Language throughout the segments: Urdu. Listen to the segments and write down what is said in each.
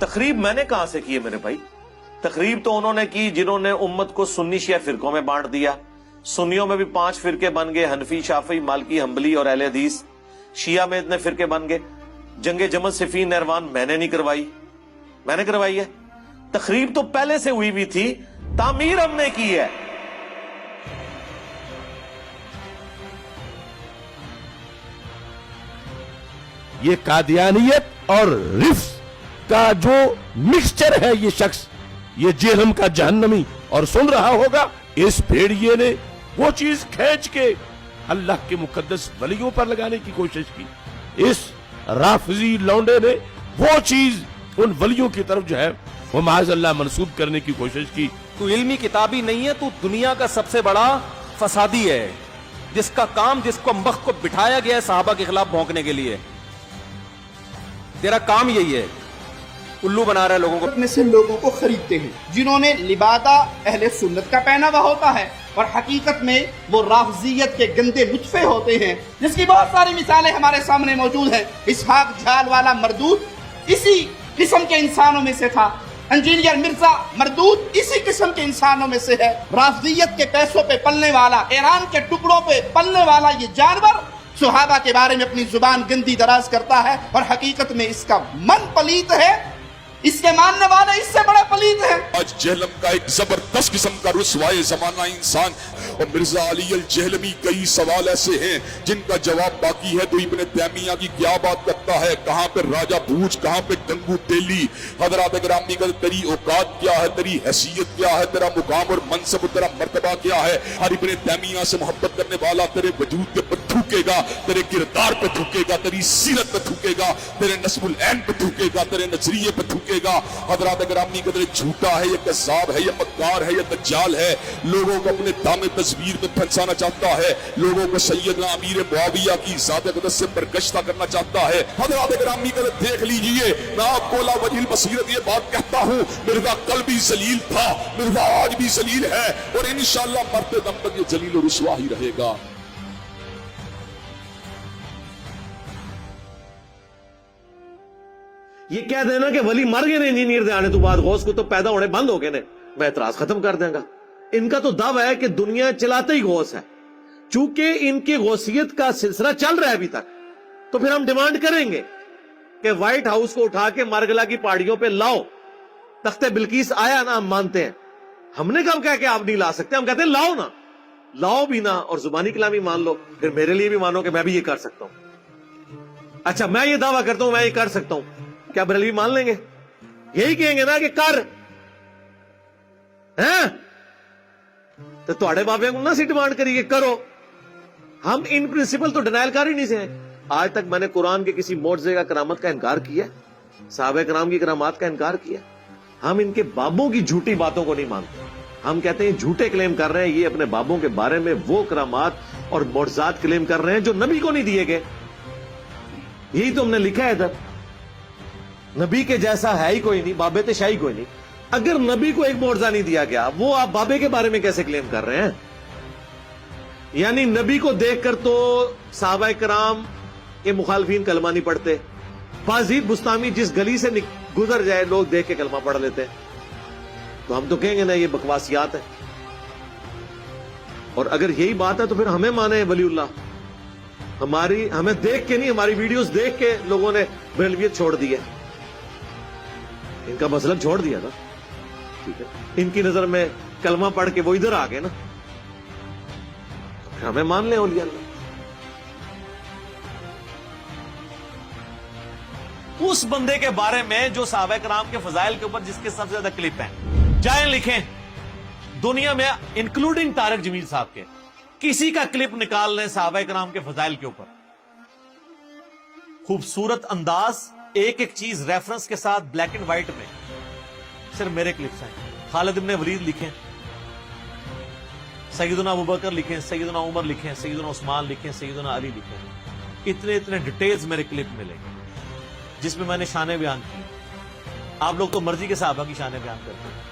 تقریب میں نے کہاں سے کی ہے میرے بھائی؟ تقریب تو انہوں نے کی جنہوں نے امت کو سنی شیعہ فرقوں میں بانٹ دیا. سنیوں میں بھی 5 فرقے بن گئے، حنفی، شافعی، مالکی، حنبلی اور اہل حدیث. شیعہ میں اتنے فرقے بن گئے. جنگ جمل، صفین، نہروان میں نے نہیں کروائی، میں نے کروائی ہے. تقریب تو پہلے سے ہوئی بھی تھی، تعمیر ہم نے کی ہے. یہ قادیانیت اور رفض کا جو مکسچر ہے، یہ شخص، یہ جہنم کا جہنمی، اور سن رہا ہوگا اس بھیڑیے نے وہ چیز کھینچ کے اللہ کے مقدس ولیوں پر لگانے کی کوشش کی. اس رافضی لونڈے نے وہ چیز ان ولیوں کی طرف جو ہے وہ معاذ اللہ منسوب کرنے کی کوشش کی. تو علمی کتابی نہیں ہے، تو دنیا کا سب سے بڑا فسادی ہے، جس کا کام، جس کو وقت کو بٹھایا گیا ہے صحابہ کے خلاف بھونکنے کے لیے. تیرا کام یہی ہے، الو بنا رہا ہے لوگوں کو. میں سے لوگوں کو خریدتے ہیں جنہوں نے لبادہ اہل سنت کا پہنا ہوا ہوتا ہے، اور حقیقت میں وہ رافضیت کے گندے لطفے ہوتے ہیں، جس کی بہت ساری مثالیں ہمارے سامنے موجود ہیں. اسحاق جھال والا مردود اسی قسم کے انسانوں میں سے تھا. انجینئر مرزا مردود اسی قسم کے انسانوں میں سے ہے. رافضیت کے پیسوں پہ پلنے والا، ایران کے ٹکڑوں پہ پلنے والا یہ جانور صحابہ کے بارے میں اپنی زبان گندی دراز کرتا ہے، اور حقیقت میں اس کا من پلیت ہے، اس کے ماننے والے اس سے بڑے پلیت ہیں. آج جہلم کا ایک زبردست قسم کا رسوائے زمانہ انسان، اور مرزا علی الجہلمی کئی سوال ایسے ہیں جن کا جواب باقی ہے. تو ابن تیمیہ کی کیا بات کرتا ہے، کہاں پہ راجہ بھوج، کہاں پہ گنگو تیلی. حضرات گرامی کا تیری اوقات کیا ہے، تیری حیثیت کیا ہے، تیرا مقام اور منصب اور تیرا مرتبہ کیا ہے. ہر ابن تیمیہ سے محبت کرنے والا تیرے وجود کے پر تھوکے گا، تیرے کردار پہ تھوکے گا، تیری سیرت پہ تھوکے گا، تیرے نسب العین پہ تھوکے گا، تیرے نظریے پہ تھوکے گا. حضرات گرامی کا جھوٹا ہے، یہ کذاب ہے، یہ مکار ہے، یہ دجال ہے. لوگوں کو اپنے دام تصویر میں پھنسانا چاہتا ہے، لوگوں کو سیدنا امیر معاویہ کی ذات اقدس سے برگشتہ کرنا چاہتا ہے. حضرات گرامی کا دیکھ لیجئے، میں آپ کو لا وجہ البصیرت یہ بات کہتا ہوں، مرزا کل بھی ذلیل تھا، مرزا آج بھی ذلیل ہے، اور انشاءاللہ مرتے دم تک یہ ذلیل و رسوا ہی رہے گا. یہ کہہ دینا کہ ولی مر گئے نے انجینئر دے آنے تو بعد غوث کو تو پیدا ہونے بند ہو گئے نے، میں اعتراض ختم کر دیں گا. ان کا تو دعویٰ ہے کہ دنیا چلاتے ہی غوث ہے. چونکہ ان کی غوثیت کا سلسلہ چل رہا ہے ابھی تک، تو پھر ہم ڈیمانڈ کریں گے کہ وائٹ ہاؤس کو اٹھا کے مرگلا کی پہاڑیوں پہ لاؤ. تخت بلقیس آیا نا، ہم مانتے ہیں. ہم نے کم کہا کہ آپ نہیں لا سکتے، ہم کہتے ہیں لاؤ نا، لاؤ بھی نا، اور زبانی کلامی مان لو، پھر میرے لیے بھی مانو کہ میں بھی یہ کر سکتا ہوں. اچھا، میں یہ دعویٰ کرتا ہوں میں یہ کر سکتا ہوں، کیا بریلوی مان لیں گے؟ یہی کہیں گے نا کہ کر ہیں تو تھوڑے بابے کو نہ سی ڈیمانڈ کریے کرو. ہم ان پرنسپل تو ڈینائل کر ہی نہیں سے. آج تک میں نے قرآن کے کسی معجزے کا، کرامت کا انکار کیا، صحابہ کرام کی کرامات کا انکار کیا. ہم ان کے بابوں کی جھوٹی باتوں کو نہیں مانتے. ہم کہتے ہیں جھوٹے کلیم کر رہے ہیں، یہ اپنے بابوں کے بارے میں وہ کرامات اور معجزات کلیم کر رہے ہیں جو نبی کو نہیں دیے گئے. یہی تو ہم نے لکھا ہے ادھر. نبی کے جیسا ہے ہی کوئی نہیں، بابے تے شاہی کوئی نہیں. اگر نبی کو ایک معجزہ نہیں دیا گیا، وہ آپ بابے کے بارے میں کیسے کلیم کر رہے ہیں؟ یعنی نبی کو دیکھ کر تو صحابہ کرام کے مخالفین کلمہ نہیں پڑھتے. بازید بستامی جس گلی سے گزر جائے لوگ دیکھ کے کلمہ پڑھ لیتے ہیں. تو ہم تو کہیں گے نا یہ بکواسیات ہے. اور اگر یہی بات ہے تو پھر ہمیں مانے ولی اللہ. ہمیں دیکھ کے نہیں، ہماری ویڈیوز دیکھ کے لوگوں نے بریلویت چھوڑ دی ہے. ان کا مذہب چھوڑ دیا تھا، ٹھیک ہے، ان کی نظر میں کلمہ پڑھ کے وہ ادھر آ گئے نا، ہمیں مان لیں اولیاء اللہ. اس بندے کے بارے میں جو صحابہ کرام کے فضائل کے اوپر جس کے سب سے زیادہ کلپ ہیں، جائیں لکھیں دنیا میں انکلوڈنگ طارق جمیل صاحب کے، کسی کا کلپ نکال لیں صحابہ کرام کے فضائل کے اوپر. خوبصورت انداز، ایک ایک چیز ریفرنس کے ساتھ، بلیک اینڈ وائٹ میں. صرف میرے کلپس ہیں. خالد ابن ولید لکھیں، سیدنا ابوبکر لکھیں، سیدنا عمر لکھیں، سیدنا عثمان لکھیں، سیدنا علی لکھیں. اتنے ڈیٹیلز میرے کلپ ملے گے جس میں میں نے شانیں بیان کی. آپ لوگ تو مرضی کے صحابہ کی شانیں بیان کرتے ہیں.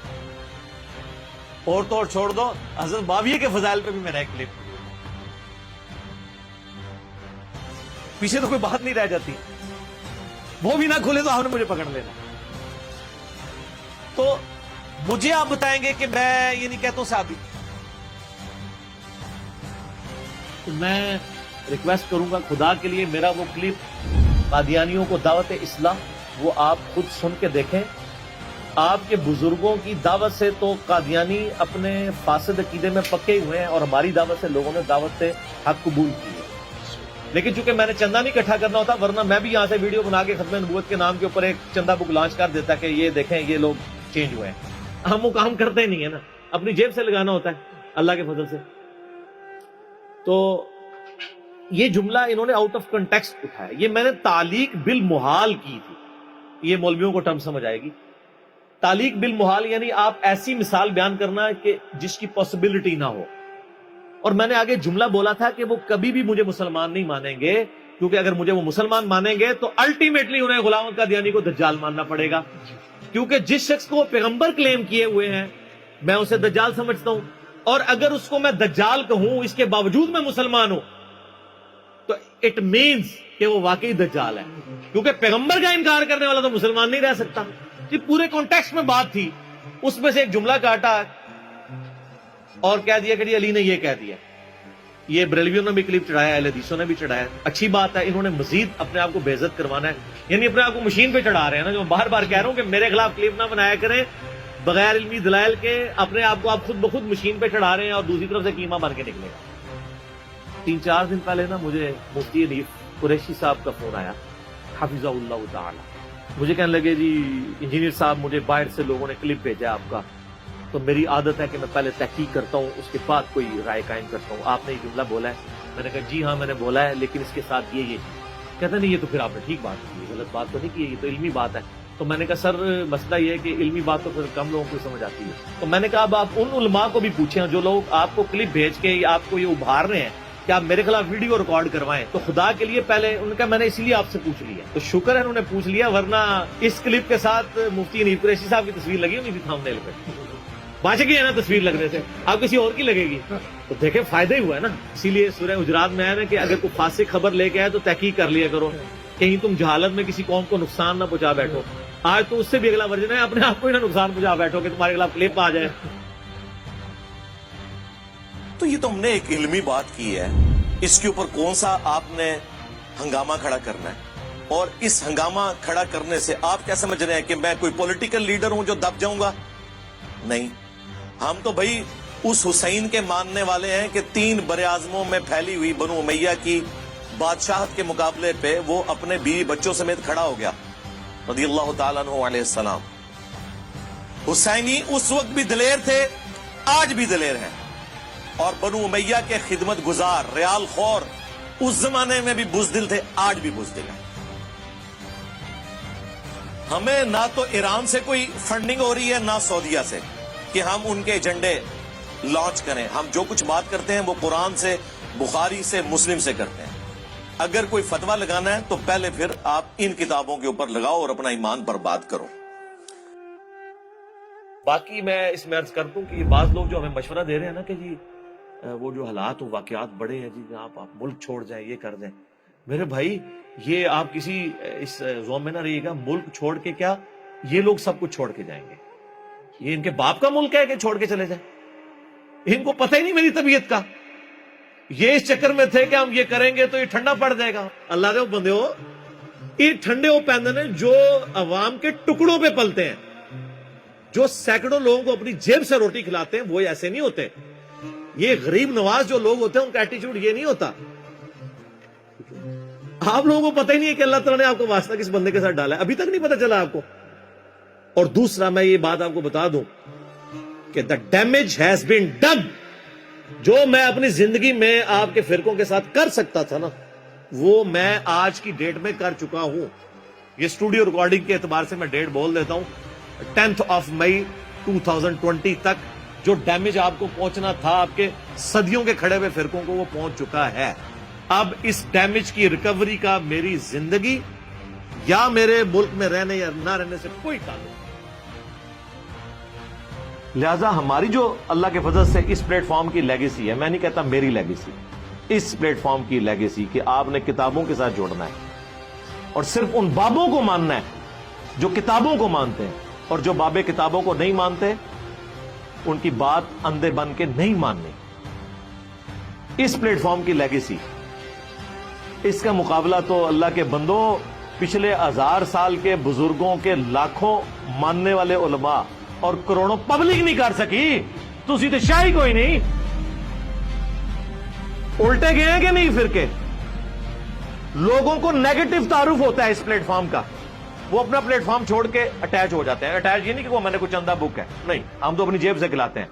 اور تو اور چھوڑ دو، حضرت معاویہ کے فضائل پہ بھی میرا ایک کلپ. پیچھے تو کوئی بات نہیں رہ جاتی. وہ بھی نہ کھلے تو آپ نے مجھے پکڑ لینا. تو مجھے آپ بتائیں گے کہ میں یہ نہیں کہتا ہوں صحابی. تو میں ریکویسٹ کروں گا خدا کے لیے میرا وہ کلپ قادیانیوں کو دعوت اصلاح وہ آپ خود سن کے دیکھیں. آپ کے بزرگوں کی دعوت سے تو قادیانی اپنے فاسد عقیدے میں پکے ہوئے ہیں اور ہماری دعوت سے لوگوں نے دعوت سے حق قبول کی ہے. لیکن چونکہ میں نے چندہ نہیں اکٹھا کرنا ہوتا ورنہ میں بھی یہاں سے ویڈیو بنا کے ختم نبوت کے نام کے اوپر ایک چندہ بک لانچ کر دیتا کہ یہ دیکھیں یہ لوگ چینج ہوئے ہیں. ہم وہ کام کرتے ہی نہیں ہے نا, اپنی جیب سے لگانا ہوتا ہے اللہ کے فضل سے. تو یہ جملہ انہوں نے آؤٹ آف کنٹیکسٹ اٹھایا. یہ میں نے تعلیق بالمحال کی تھی. یہ مولویوں کو ٹرم سمجھ آئے گی. تعلیق بالمحال یعنی آپ ایسی مثال بیان کرنا کہ جس کی پاسبلٹی نہ ہو. اور میں نے آگے جملہ بولا تھا کہ وہ کبھی بھی مجھے مسلمان نہیں مانیں گے, کیونکہ اگر مجھے وہ مسلمان مانیں گے تو الٹیمیٹلی انہیں غلام قادیانی کو دجال ماننا پڑے گا. کیونکہ جس شخص کو وہ پیغمبر کلیم کیے ہوئے ہیں میں اسے دجال سمجھتا ہوں, اور اگر اس کو میں دجال کہوں اس کے باوجود میں مسلمان ہوں تو اٹ مینز کہ وہ واقعی دجال ہے, کیونکہ پیغمبر کا انکار کرنے والا تو مسلمان نہیں رہ سکتا. یہ پورے کانٹیکسٹ میں بات تھی, اس میں سے ایک جملہ کاٹا اور کہہ دیا کہ علی نے یہ کہہ دیا. یہ بریلویوں نے بھی کلپ چڑھایا, اہل حدیثوں نے بھی چڑھایا. اچھی بات ہے, انہوں نے مزید اپنے آپ کو بے عزت کروانا ہے, یعنی اپنے آپ کو مشین پہ چڑھا رہے ہیں نا. جو بار بار کہہ رہا ہوں کہ میرے خلاف کلپ نہ بنایا کریں بغیر علمی دلائل کے, اپنے آپ کو آپ خود بخود مشین پہ چڑھا رہے ہیں اور دوسری طرف سے کیما بن کے نکلے گا. 3-4 دن پہلے نا مجھے مفتی حنیف قریشی صاحب کا فون آیا حفظہ اللہ تعالی. مجھے کہنے لگے جی انجینئر صاحب مجھے باہر سے لوگوں نے کلپ بھیجا آپ کا, تو میری عادت ہے کہ میں پہلے تحقیق کرتا ہوں اس کے بعد کوئی رائے قائم کرتا ہوں. آپ نے یہ جملہ بولا ہے. میں نے کہا جی ہاں میں نے بولا ہے, لیکن اس کے ساتھ یہ کہتا نہیں یہ تو پھر آپ نے ٹھیک بات کی, غلط بات تو نہیں کی, یہ تو علمی بات ہے. تو میں نے کہا سر مسئلہ یہ ہے کہ علمی بات تو پھر کم لوگوں کو سمجھ آتی ہے. تو میں نے کہا اب آپ ان علماء کو بھی پوچھیں جو لوگ آپ کو کلپ بھیج کے آپ کو یہ ابھار رہے ہیں کہ آپ میرے خلاف ویڈیو ریکارڈ کروائیں, تو خدا کے لیے پہلے انہوں نے کہا میں نے اسی لیے آپ سے پوچھ لیا. تو شکر ہے انہوں نے پوچھ لیا, ورنہ اس کلپ کے ساتھ مفتی حنیف قریشی صاحب کی تصویر لگی ہونی تھی تھامنیل پہ. بچ گئی ہے نا تصویر لگنے سے, آپ کسی اور کی لگے گی تو دیکھیں فائدہ ہی ہوا ہے نا. اسی لیے سورہ حجرات میں ہے نا کہ اگر کوئی فاسق خبر لے کے آئے تو تحقیق کر لیا کرو, کہیں تم جہالت میں کسی قوم کو نقصان نہ پہنچا بیٹھو. آج تو اس سے بھی اگلا ورژن ہے, اپنے آپ کو ہی نہ نقصان پہنچا بیٹھو کہ تمہارے خلاف کلپ آ جائے. تو یہ تو ہم نے ایک علمی بات کی ہے, اس کے اوپر کون سا آپ نے ہنگامہ کھڑا کرنا ہے, اور اس ہنگامہ کھڑا کرنے سے آپ کیا سمجھ رہے ہیں کہ میں کوئی پولیٹیکل لیڈر ہوں جو دب جاؤں گا؟ نہیں, ہم تو بھائی اس حسین کے ماننے والے ہیں کہ 3 براعظموں میں پھیلی ہوئی بنو امیہ کی بادشاہت کے مقابلے پہ وہ اپنے بیوی بچوں سمیت کھڑا ہو گیا رضی اللہ تعالیٰ عنہ علیہ السلام. حسینی اس وقت بھی دلیر تھے, آج بھی دلیر ہیں, اور بنو امیہ کے خدمت گزار ریال خور اس زمانے میں بھی بزدل تھے, آج بھی بزدل ہیں. ہمیں نہ تو ایران سے کوئی فنڈنگ ہو رہی ہے نہ سعودیہ سے کہ ہم ان کے ایجنڈے لانچ کریں. ہم جو کچھ بات کرتے ہیں وہ قرآن سے, بخاری سے, مسلم سے کرتے ہیں. اگر کوئی فتویٰ لگانا ہے تو پہلے پھر آپ ان کتابوں کے اوپر لگاؤ اور اپنا ایمان برباد کرو. باقی میں اس میں عرض کر دوں کہ یہ بعض لوگ جو ہمیں مشورہ دے رہے ہیں نا کہ جی وہ جو حالات و واقعات بڑے ہیں جی آپ ملک چھوڑ جائیں, یہ کر دیں. میرے بھائی یہ آپ کسی اس زوم میں نہ رہیے گا, ملک چھوڑ کے کیا یہ لوگ سب کچھ چھوڑ کے جائیں گے. یہ ان کے باپ کا ملک ہے کہ چھوڑ کے چلے جائیں, ان کو پتہ ہی نہیں میری طبیعت کا. یہ اس چکر میں تھے کہ ہم یہ کریں گے تو یہ ٹھنڈا پڑ جائے گا. اللہ دے بندے ہو, یہ ٹھنڈے ہو پیندے ہیں جو عوام کے ٹکڑوں پہ پلتے ہیں, جو سینکڑوں لوگوں کو اپنی جیب سے روٹی کھلاتے ہیں, وہ ایسے نہیں ہوتے. یہ غریب نواز جو لوگ ہوتے ہیں ان کا ایٹیچیوڈ یہ نہیں ہوتا. آپ لوگوں کو پتہ ہی نہیں ہے کہ اللہ تعالیٰ نے آپ کو واسطہ کس بندے کے ساتھ ڈالا ہے, ابھی تک نہیں پتہ چلا آپ کو. اور دوسرا میں یہ بات آپ کو بتا دوں کہ the damage has been done. جو میں اپنی زندگی میں آپ کے فرقوں کے ساتھ کر سکتا تھا نا, وہ میں آج کی ڈیٹ میں کر چکا ہوں. یہ اسٹوڈیو ریکارڈنگ کے اعتبار سے میں ڈیٹ بول دیتا ہوں, 10 مئی 2020 تک جو ڈیمیج آپ کو پہنچنا تھا آپ کے صدیوں کے کھڑے ہوئے فرقوں کو, وہ پہنچ چکا ہے. اب اس ڈیمیج کی ریکوری کا میری زندگی یا میرے ملک میں رہنے یا نہ رہنے سے کوئی تعلق نہیں. لہذا ہماری جو اللہ کے فضل سے اس پلیٹ فارم کی لیگیسی ہے, میں نہیں کہتا میری لیگیسی, اس پلیٹ فارم کی لیگیسی کہ آپ نے کتابوں کے ساتھ جوڑنا ہے اور صرف ان بابوں کو ماننا ہے جو کتابوں کو مانتے ہیں, اور جو باب کتابوں کو نہیں مانتے ان کی بات اندھے بن کے نہیں ماننی. اس پلیٹ فارم کی لیگیسی, اس کا مقابلہ تو اللہ کے بندوں پچھلے 1000 سال کے بزرگوں کے لاکھوں ماننے والے علماء اور کروڑوں پبلک نہیں کر سکی. تسی تو شاہی کوئی نہیں. الٹے گئے ہیں کہ نہیں فرقے؟ لوگوں کو نیگیٹو تعارف ہوتا ہے اس پلیٹ فارم کا, وہ اپنا پلیٹ فارم چھوڑ کے اٹیچ ہو جاتے ہیں. اٹیچ یہ نہیں کہ وہ میں نے کچھ چندہ بک ہے, نہیں, ہم تو اپنی جیب سے کھلاتے ہیں.